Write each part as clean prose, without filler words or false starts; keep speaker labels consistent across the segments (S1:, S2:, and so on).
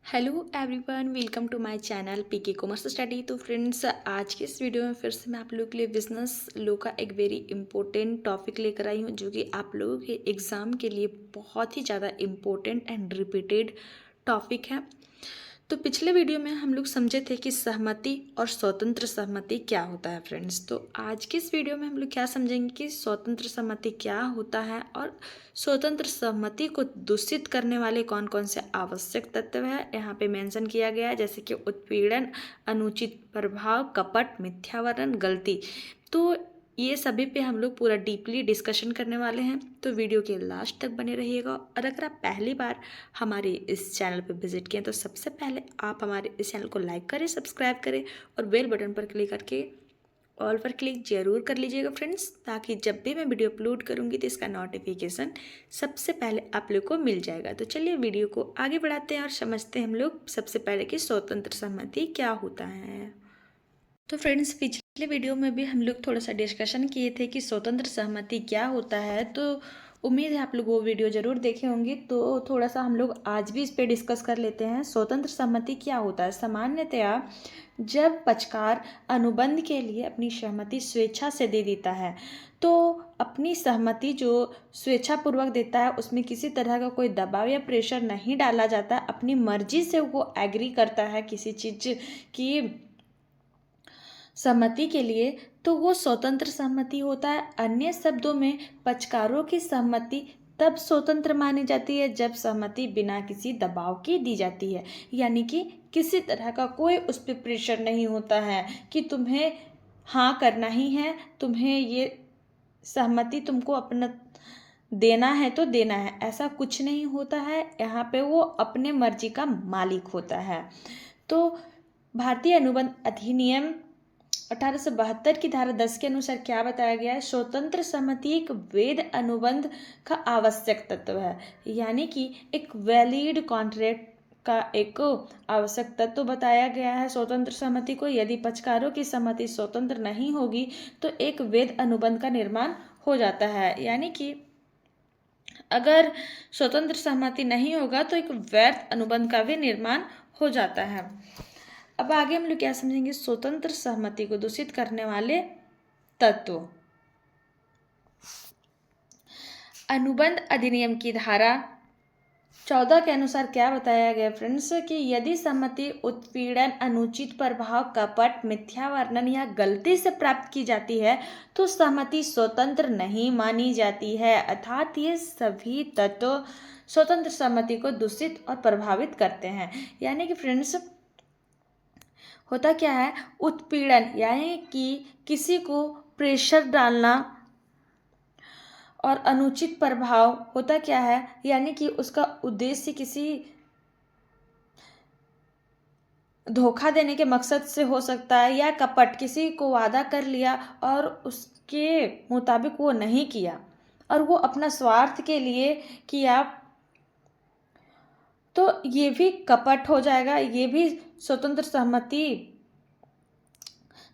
S1: Hello everyone, welcome to my channel PK commerce study. तो friends, आज के इस वीडियो में फिर से मैं आप लोगों के लिए बिजनेस लो का एक वेरी इंपॉर्टेंट टॉपिक लेकर आई हूँ, जो कि आप लोगों के एग्ज़ाम के लिए बहुत ही ज़्यादा इम्पोर्टेंट एंड रिपीटेड टॉपिक है। तो पिछले वीडियो में हम लोग समझे थे कि सहमति और स्वतंत्र सहमति क्या होता है फ्रेंड्स। तो आज की इस वीडियो में हम लोग क्या समझेंगे कि स्वतंत्र सहमति क्या होता है और स्वतंत्र सहमति को दूषित करने वाले कौन कौन से आवश्यक तत्व है यहाँ पे मेंशन किया गया है, जैसे कि उत्पीड़न, अनुचित प्रभाव, कपट, मिथ्यावरण, गलती। तो ये सभी पे हम लोग पूरा डीपली डिस्कशन करने वाले हैं, तो वीडियो के लास्ट तक बने रहिएगा। और अगर आप पहली बार हमारे इस चैनल पर विजिट किए तो सबसे पहले आप हमारे इस चैनल को लाइक करें, सब्सक्राइब करें और बेल बटन पर क्लिक करके ऑल पर क्लिक जरूर कर लीजिएगा फ्रेंड्स, ताकि जब भी मैं वीडियो अपलोड करूंगी तो इसका नोटिफिकेशन सबसे पहले आप लोग को मिल जाएगा। तो चलिए वीडियो को आगे बढ़ाते हैं और समझते हैं हम लोग सबसे पहले कि स्वतंत्र सहमति क्या होता है। तो फ्रेंड्स, पिछले वीडियो में भी हम लोग थोड़ा सा डिस्कशन किए थे कि स्वतंत्र सहमति क्या होता है, तो उम्मीद है आप लोग वो वीडियो ज़रूर देखे होंगे। तो थोड़ा सा हम लोग आज भी इस पे डिस्कस कर लेते हैं। स्वतंत्र सहमति क्या होता है? सामान्यतया जब पक्षकार अनुबंध के लिए अपनी सहमति स्वेच्छा से दे देता है, तो अपनी सहमति जो स्वेच्छापूर्वक देता है उसमें किसी तरह का कोई दबाव या प्रेशर नहीं डाला जाता, अपनी मर्जी से वो एग्री करता है किसी चीज़ की सहमति के लिए, तो वो स्वतंत्र सहमति होता है। अन्य शब्दों में पक्षकारों की सहमति तब स्वतंत्र मानी जाती है जब सहमति बिना किसी दबाव की दी जाती है, यानी कि किसी तरह का कोई उस पर प्रेशर नहीं होता है कि तुम्हें हाँ करना ही है, तुम्हें ये सहमति तुमको अपना देना है तो देना है, ऐसा कुछ नहीं होता है। यहाँ पे वो अपने मर्जी का मालिक होता है। तो भारतीय अनुबंध अधिनियम 1872 की धारा 10 के अनुसार क्या बताया गया है? स्वतंत्र सहमति एक वैध अनुबंध का आवश्यक तत्व है, यानी कि एक वैलिड कॉन्ट्रैक्ट का एक आवश्यक तत्व बताया गया है स्वतंत्र सहमति को। यदि पक्षकारों की सहमति स्वतंत्र नहीं होगी तो एक वैध अनुबंध का निर्माण हो जाता है, यानी कि अगर स्वतंत्र सहमति नहीं होगा तो एक वैध अनुबंध का भी निर्माण हो जाता है। अब आगे हम लोग क्या समझेंगे? स्वतंत्र सहमति को दूषित करने वाले तत्व। अनुबंध अधिनियम की धारा 14 के अनुसार क्या बताया गया फ्रेंड्स कि यदि सहमति उत्पीड़न, अनुचित प्रभाव, कपट, मिथ्यावर्णन या गलती से प्राप्त की जाती है तो सहमति स्वतंत्र नहीं मानी जाती है। अर्थात ये सभी तत्व स्वतंत्र सहमति को दूषित और प्रभावित करते हैं। यानी कि फ्रेंड्स, होता क्या है? उत्पीड़न यानी कि किसी को प्रेशर डालना, और अनुचित प्रभाव होता क्या है? यानी कि उसका उद्देश्य किसी धोखा देने के मकसद से हो सकता है, या कपट, किसी को वादा कर लिया और उसके मुताबिक वो नहीं किया और वो अपना स्वार्थ के लिए किया, तो ये भी कपट हो जाएगा, ये भी स्वतंत्र सहमति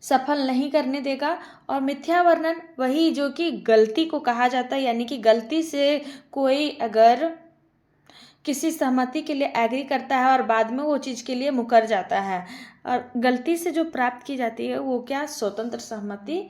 S1: सफल नहीं करने देगा। और मिथ्या वर्णन वही जो कि गलती को कहा जाता है, यानी कि गलती से कोई अगर किसी सहमति के लिए एग्री करता है और बाद में वो चीज़ के लिए मुकर जाता है, और गलती से जो प्राप्त की जाती है वो क्या? स्वतंत्र सहमति।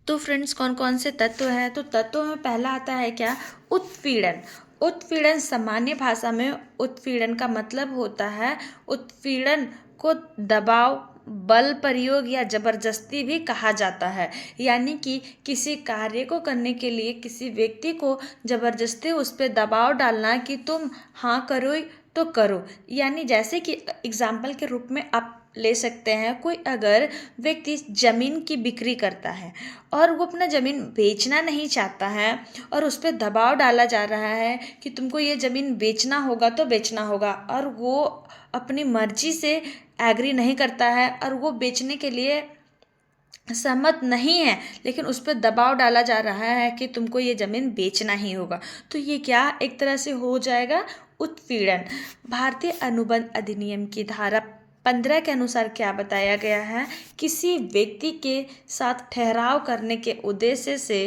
S1: तो फ्रेंड्स, कौन कौन से तत्व हैं? तो तत्वों में पहला आता है क्या? उत्पीड़न। उत्पीड़न, सामान्य भाषा में उत्पीड़न का मतलब होता है, उत्पीड़न को दबाव, बल प्रयोग या जबरदस्ती भी कहा जाता है। यानी कि किसी कार्य को करने के लिए किसी व्यक्ति को जबरदस्ती उस पर दबाव डालना कि तुम हाँ करो तो करो। यानी जैसे कि एग्जाम्पल के रूप में आप ले सकते हैं, कोई अगर व्यक्ति ज़मीन की बिक्री करता है और वो अपना ज़मीन बेचना नहीं चाहता है और उस पर दबाव डाला जा रहा है कि तुमको ये ज़मीन बेचना होगा तो बेचना होगा, और वो अपनी मर्जी से एग्री नहीं करता है और वो बेचने के लिए सहमत नहीं है, लेकिन उस पर दबाव डाला जा रहा है कि तुमको ये ज़मीन बेचना ही होगा, तो ये क्या एक तरह से हो जाएगा? उत्पीड़न। भारतीय अनुबंध अधिनियम की धारा 15 के अनुसार क्या बताया गया है? किसी व्यक्ति के साथ ठहराव करने के उद्देश्य से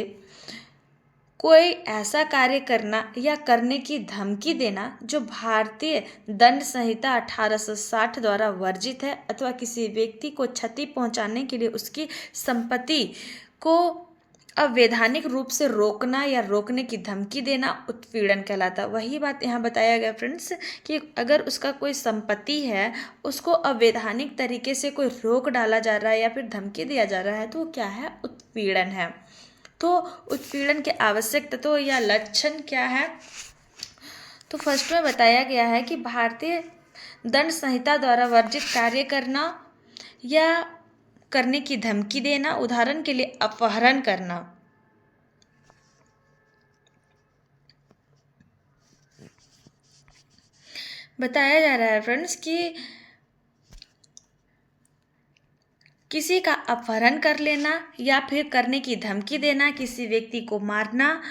S1: कोई ऐसा कार्य करना या करने की धमकी देना जो भारतीय दंड संहिता 1860 द्वारा वर्जित है, अथवा किसी व्यक्ति को क्षति पहुंचाने के लिए उसकी संपत्ति को अवैधानिक रूप से रोकना या रोकने की धमकी देना उत्पीड़न कहलाता है। वही बात यहाँ बताया गया फ्रेंड्स कि अगर उसका कोई संपत्ति है, उसको अवैधानिक तरीके से कोई रोक डाला जा रहा है या फिर धमकी दिया जा रहा है, तो वो क्या है? उत्पीड़न है। तो उत्पीड़न के आवश्यक तत्व या लक्षण क्या है? तो फर्स्ट में बताया गया है कि भारतीय दंड संहिता द्वारा वर्जित कार्य करना या करने की धमकी देना, उदाहरण के लिए अपहरण करना। बताया जा रहा है फ्रेंड्स कि किसी का अपहरण कर लेना या फिर करने की धमकी देना, किसी व्यक्ति को मारना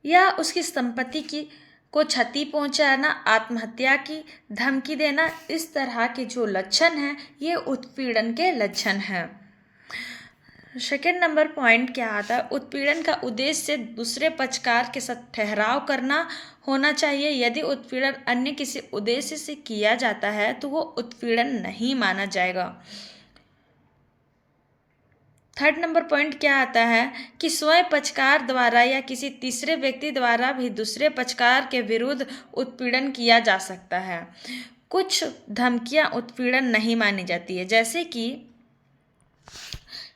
S1: या उसकी संपत्ति की को क्षति पहुंचाना, आत्महत्या की धमकी देना, इस तरह के जो लक्षण हैं ये उत्पीड़न के लक्षण हैं। सेकेंड नंबर पॉइंट क्या आता है? उत्पीड़न का उद्देश्य दूसरे पक्षकार के साथ ठहराव करना होना चाहिए। यदि उत्पीड़न अन्य किसी उद्देश्य से किया जाता है तो वो उत्पीड़न नहीं माना जाएगा। थर्ड नंबर पॉइंट क्या आता है कि स्वयं पक्षकार द्वारा या किसी तीसरे व्यक्ति द्वारा भी दूसरे पक्षकार के विरुद्ध उत्पीड़न किया जा सकता है। कुछ धमकियां उत्पीड़न नहीं मानी जाती है, जैसे कि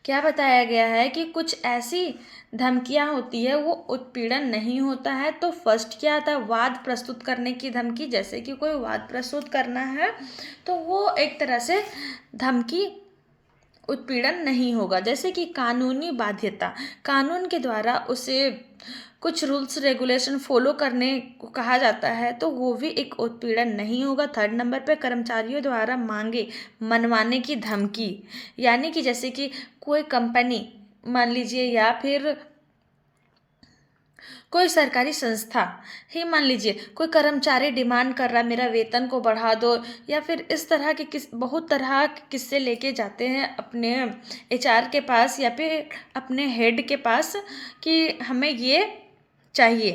S1: क्या बताया गया है कि कुछ ऐसी धमकियां होती है वो उत्पीड़न नहीं होता है। तो फर्स्ट क्या आता है? वाद प्रस्तुत करने की धमकी। जैसे कि कोई वाद प्रस्तुत करना है तो वो एक तरह से धमकी उत्पीड़न नहीं होगा। जैसे कि कानूनी बाध्यता, कानून के द्वारा उसे कुछ रूल्स रेगुलेशन फॉलो करने को कहा जाता है तो वो भी एक उत्पीड़न नहीं होगा। थर्ड नंबर पे कर्मचारियों द्वारा मांगे मनवाने की धमकी, यानी कि जैसे कि कोई कंपनी मान लीजिए या फिर कोई सरकारी संस्था ही मान लीजिए, कोई कर्मचारी डिमांड कर रहा है मेरा वेतन को बढ़ा दो, या फिर इस तरह के बहुत तरह के किस्से लेके जाते हैं अपने एचआर के पास या फिर अपने हेड के पास कि हमें ये चाहिए।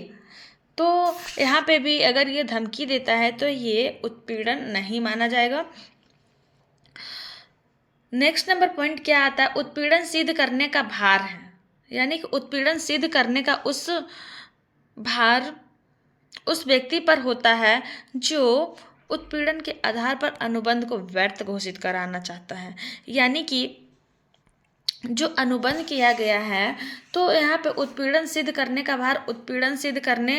S1: तो यहाँ पे भी अगर ये धमकी देता है तो ये उत्पीड़न नहीं माना जाएगा। नेक्स्ट नंबर पॉइंट क्या आता है? उत्पीड़न सिद्ध करने का भार है, यानी कि उत्पीड़न सिद्ध करने का उस भार उस व्यक्ति पर होता है जो उत्पीड़न के आधार पर अनुबंध को व्यर्थ घोषित कराना चाहता है। यानी कि जो अनुबंध किया गया है तो यहाँ पे उत्पीड़न सिद्ध करने का भार उत्पीड़न सिद्ध करने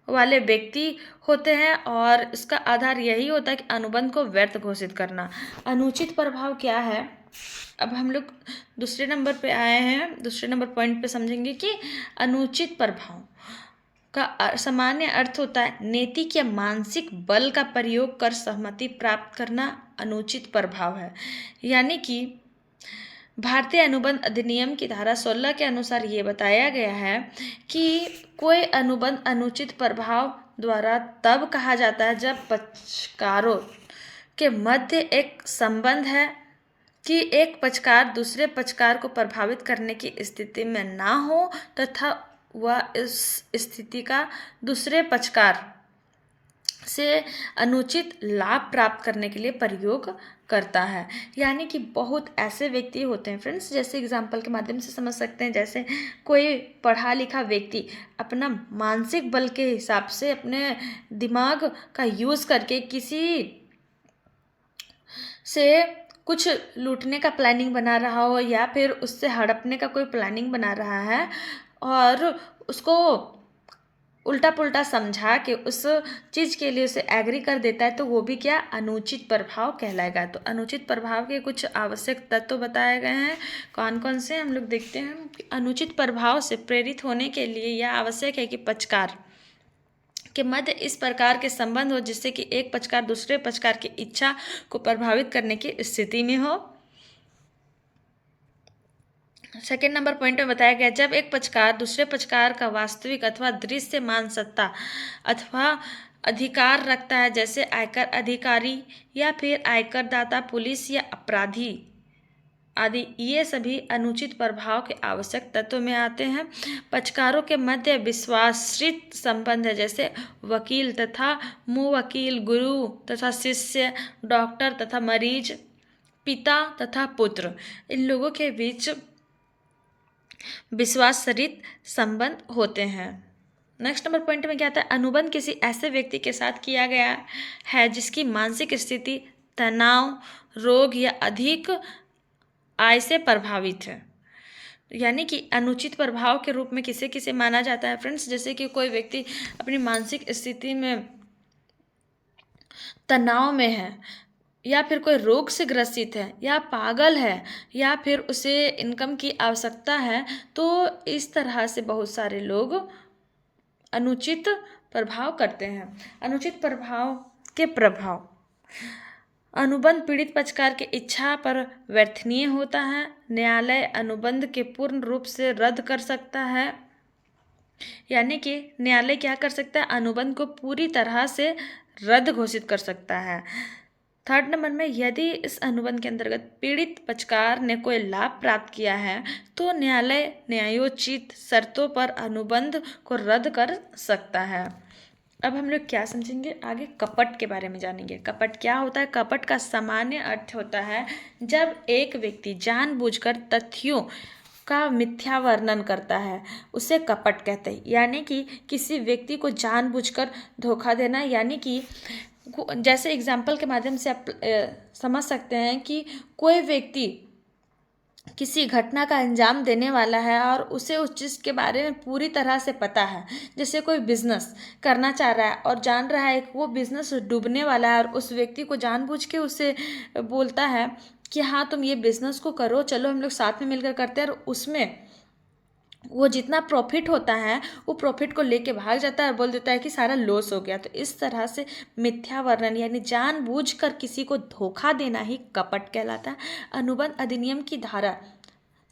S1: वाले व्यक्ति होते हैं और इसका आधार यही होता है कि अनुबंध को व्यर्थ घोषित करना। अनुचित प्रभाव क्या है? अब हम लोग दूसरे नंबर पे आए हैं, दूसरे नंबर पॉइंट पे समझेंगे कि अनुचित प्रभाव का सामान्य अर्थ होता है नैतिक या मानसिक बल का प्रयोग कर सहमति प्राप्त करना अनुचित प्रभाव है। यानी कि भारतीय अनुबंध अधिनियम की धारा 16 के अनुसार ये बताया गया है कि कोई अनुबंध अनुचित प्रभाव द्वारा तब कहा जाता है जब पक्षकारों के मध्य एक संबंध है कि एक पक्षकार दूसरे पक्षकार को प्रभावित करने की स्थिति में ना हो तथा वह इस स्थिति का दूसरे पक्षकार से अनुचित लाभ प्राप्त करने के लिए प्रयोग करता है। यानी कि बहुत ऐसे व्यक्ति होते हैं फ्रेंड्स, जैसे एग्जाम्पल के माध्यम से समझ सकते हैं, जैसे कोई पढ़ा लिखा व्यक्ति अपना मानसिक बल के हिसाब से अपने दिमाग का यूज़ करके किसी से कुछ लूटने का प्लानिंग बना रहा हो या फिर उससे हड़पने का कोई प्लानिंग बना रहा है और उसको उल्टा पुल्टा समझा के उस चीज़ के लिए उसे एग्री कर देता है, तो वो भी क्या? अनुचित प्रभाव कहलाएगा। तो अनुचित प्रभाव के कुछ आवश्यक तत्व बताए गए हैं, कौन कौन से हम लोग देखते हैं कि अनुचित प्रभाव से प्रेरित होने के लिए यह आवश्यक है कि पक्षकार के मध्य इस प्रकार के संबंध हो जिससे कि एक पक्षकार दूसरे पक्षकार की इच्छा को प्रभावित करने की स्थिति में हो। सेकेंड नंबर पॉइंट में बताया गया जब एक पक्षकार दूसरे पक्षकार का वास्तविक अथवा दृश्य मान सत्ता अथवा अधिकार रखता है, जैसे आयकर अधिकारी या फिर आयकर दाता, पुलिस या अपराधी आदि ये सभी अनुचित प्रभाव के आवश्यक तत्व में आते हैं। पक्षकारों के मध्य विश्वासित संबंध है, जैसे वकील तथा मुवकील, गुरु तथा शिष्य, डॉक्टर तथा मरीज, पिता तथा पुत्र, इन लोगों के बीच विश्वासरित संबंध होते हैं। नेक्स्ट नंबर पॉइंट में क्या आता है, अनुबंध किसी ऐसे व्यक्ति के साथ किया गया है जिसकी मानसिक स्थिति तनाव, रोग या अधिक आय से प्रभावित है। यानी कि अनुचित प्रभाव के रूप में किसे किसे माना जाता है फ्रेंड्स, जैसे कि कोई व्यक्ति अपनी मानसिक स्थिति में तनाव में है, या फिर कोई रोग से ग्रसित है, या पागल है, या फिर उसे इनकम की आवश्यकता है, तो इस तरह से बहुत सारे लोग अनुचित प्रभाव करते हैं। अनुचित प्रभाव के प्रभाव, अनुबंध पीड़ित पक्षकार के इच्छा पर व्यर्थनीय होता है। न्यायालय अनुबंध के पूर्ण रूप से रद्द कर सकता है। यानी कि न्यायालय क्या कर सकता है, अनुबंध को पूरी तरह से रद्द घोषित कर सकता है। थर्ड नंबर में, यदि इस अनुबंध के अंतर्गत पीड़ित पक्षकार ने कोई लाभ प्राप्त किया है तो न्यायालय न्यायोचित शर्तों पर अनुबंध को रद्द कर सकता है। अब हम लोग क्या समझेंगे, आगे कपट के बारे में जानेंगे। कपट क्या होता है? कपट का सामान्य अर्थ होता है जब एक व्यक्ति जानबूझकर तथ्यों का मिथ्या वर्णन करता है, उसे कपट कहते हैं। यानी कि किसी व्यक्ति को जानबूझकर धोखा देना, यानी कि जैसे एग्जाम्पल के माध्यम से आप समझ सकते हैं कि कोई व्यक्ति किसी घटना का अंजाम देने वाला है और उसे उस चीज़ के बारे में पूरी तरह से पता है। जैसे कोई बिजनेस करना चाह रहा है और जान रहा है कि वो बिजनेस डूबने वाला है, और उस व्यक्ति को जानबूझ के उसे बोलता है कि हाँ तुम ये बिजनेस को करो, चलो हम लोग साथ में मिलकर करते हैं, और उसमें वो जितना प्रॉफिट होता है वो प्रॉफिट को लेके भाग जाता है और बोल देता है कि सारा लॉस हो गया। तो इस तरह से मिथ्या वर्णन यानी जानबूझकर किसी को धोखा देना ही कपट कहलाता है। अनुबंध अधिनियम की धारा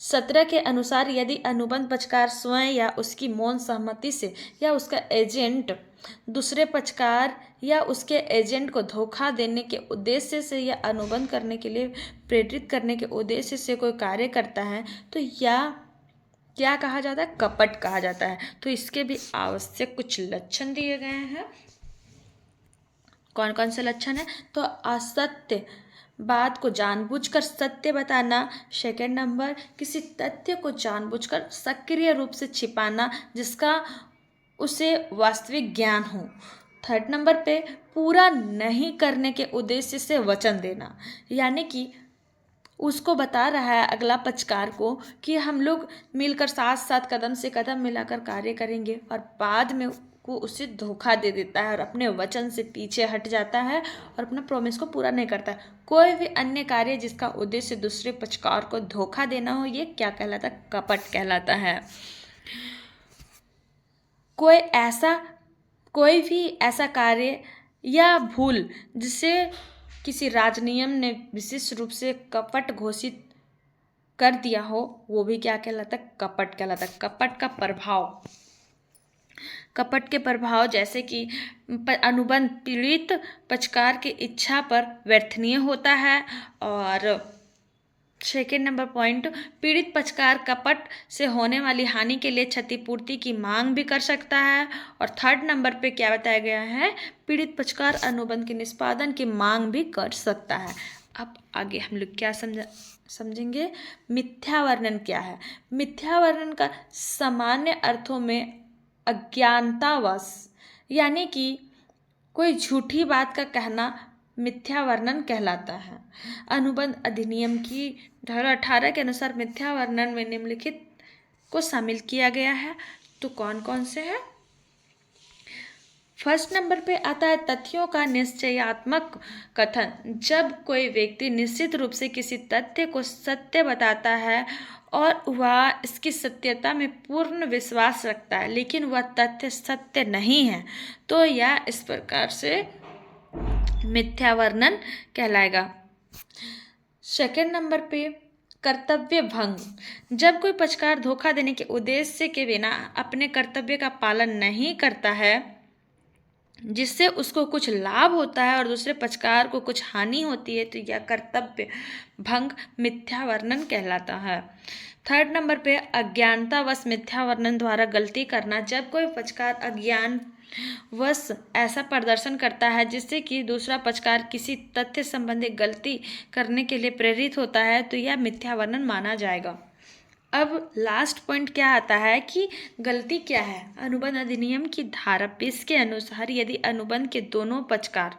S1: 17 के अनुसार यदि अनुबंध पक्षकार स्वयं या उसकी मौन सहमति से या उसका एजेंट दूसरे पक्षकार या उसके एजेंट को धोखा देने के उद्देश्य से या अनुबंध करने के लिए प्रेरित करने के उद्देश्य से कोई कार्य करता है तो या क्या कहा जाता है, कपट कहा जाता है। तो इसके भी आवश्यक कुछ लक्षण दिए गए हैं। कौन कौन से लक्षण है? तो असत्य बात को जानबूझकर सत्य बताना। सेकंड नंबर, किसी तथ्य को जानबूझकर सक्रिय रूप से छिपाना जिसका उसे वास्तविक ज्ञान हो। थर्ड नंबर पे, पूरा नहीं करने के उद्देश्य से वचन देना, यानी कि उसको बता रहा है अगला पक्षकार को कि हम लोग मिलकर साथ साथ कदम से कदम मिलाकर कार्य करेंगे, और बाद में को उसे धोखा दे देता है और अपने वचन से पीछे हट जाता है और अपना प्रॉमिस को पूरा नहीं करता है। कोई भी अन्य कार्य जिसका उद्देश्य दूसरे पक्षकार को धोखा देना हो, ये क्या कहलाता है? कपट कहलाता है। कोई भी ऐसा कार्य या भूल जिसे किसी राजनियम ने विशेष रूप से कपट घोषित कर दिया हो, वो भी क्या कहलाता है? कपट कहलाता है। कपट का प्रभाव, कपट के प्रभाव जैसे कि अनुबंध पीड़ित पक्षकार की इच्छा पर व्यर्थनीय होता है। और सेकेंड नंबर पॉइंट, पीड़ित पक्षकार कपट से होने वाली हानि के लिए क्षतिपूर्ति की मांग भी कर सकता है। और थर्ड नंबर पे क्या बताया गया है? पीड़ित पक्षकार अनुबंध के निष्पादन की मांग भी कर सकता है। अब आगे हम लोग क्या समझेंगे, मिथ्या वर्णन क्या है? मिथ्या वर्णन का सामान्य अर्थों में अज्ञानतावश, यानी कि कोई झूठी बात का कहना मिथ्या वर्णन कहलाता है। अनुबंध अधिनियम की धारा 18 के अनुसार मिथ्या वर्णन में निम्नलिखित को शामिल किया गया है। तो कौन कौन से हैं? फर्स्ट नंबर पे आता है तथ्यों का निश्चयात्मक कथन। जब कोई व्यक्ति निश्चित रूप से किसी तथ्य को सत्य बताता है और वह इसकी सत्यता में पूर्ण विश्वास रखता है, लेकिन वह तथ्य सत्य नहीं है, तो यह इस प्रकार से मिथ्या वर्णन कहलाएगा। सेकेंड नंबर पे कर्तव्य भंग। जब कोई पक्षकार धोखा देने के उद्देश्य के बिना अपने कर्तव्य का पालन नहीं करता है जिससे उसको कुछ लाभ होता है और दूसरे पक्षकार को कुछ हानि होती है, तो यह कर्तव्य भंग मिथ्या वर्णन कहलाता है। थर्ड नंबर पे अज्ञानतावश मिथ्या वर्णन द्वारा गलती करना। जब कोई पक्षकार अज्ञान वश ऐसा प्रदर्शन करता है जिससे कि दूसरा पक्षकार किसी तथ्य संबंधी गलती करने के लिए प्रेरित होता है, तो यह मिथ्या वर्णन माना जाएगा। अब लास्ट पॉइंट क्या आता है कि गलती क्या है। अनुबंध अधिनियम की धारा 20 के अनुसार यदि अनुबंध के दोनों पक्षकार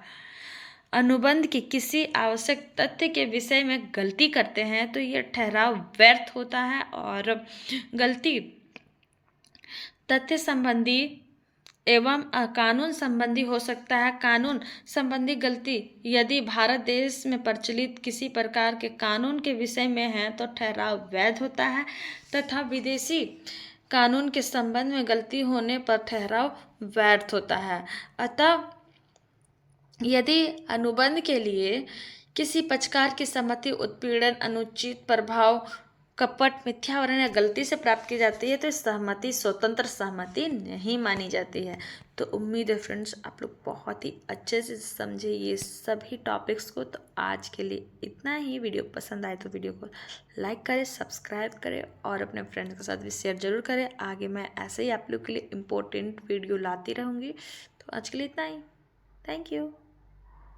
S1: अनुबंध के किसी आवश्यक तथ्य के विषय में गलती करते हैं, तो यह ठहराव व्यर्थ होता है और गलती तथ्य संबंधी एवं कानून संबंधी हो सकता है। कानून संबंधी गलती यदि भारत देश में प्रचलित किसी प्रकार के कानून के विषय में है तो ठहराव वैध होता है, तथा विदेशी कानून के संबंध में गलती होने पर ठहराव व्यर्थ होता है। अतः यदि अनुबंध के लिए किसी पक्षकार की सम्मति, उत्पीड़न, अनुचित प्रभाव, कपट, मिथ्यावरण या गलती से प्राप्त की जाती है, तो सहमति स्वतंत्र सहमति नहीं मानी जाती है। तो उम्मीद है फ्रेंड्स आप लोग बहुत ही अच्छे से समझे ये सभी टॉपिक्स को। तो आज के लिए इतना ही। वीडियो पसंद आए तो वीडियो को लाइक करें, सब्सक्राइब करें और अपने फ्रेंड्स के साथ भी शेयर जरूर करें। आगे मैं ऐसे ही आप लोग के लिए इम्पोर्टेंट वीडियो लाती रहूँगी। तो आज के लिए इतना ही। Thank you.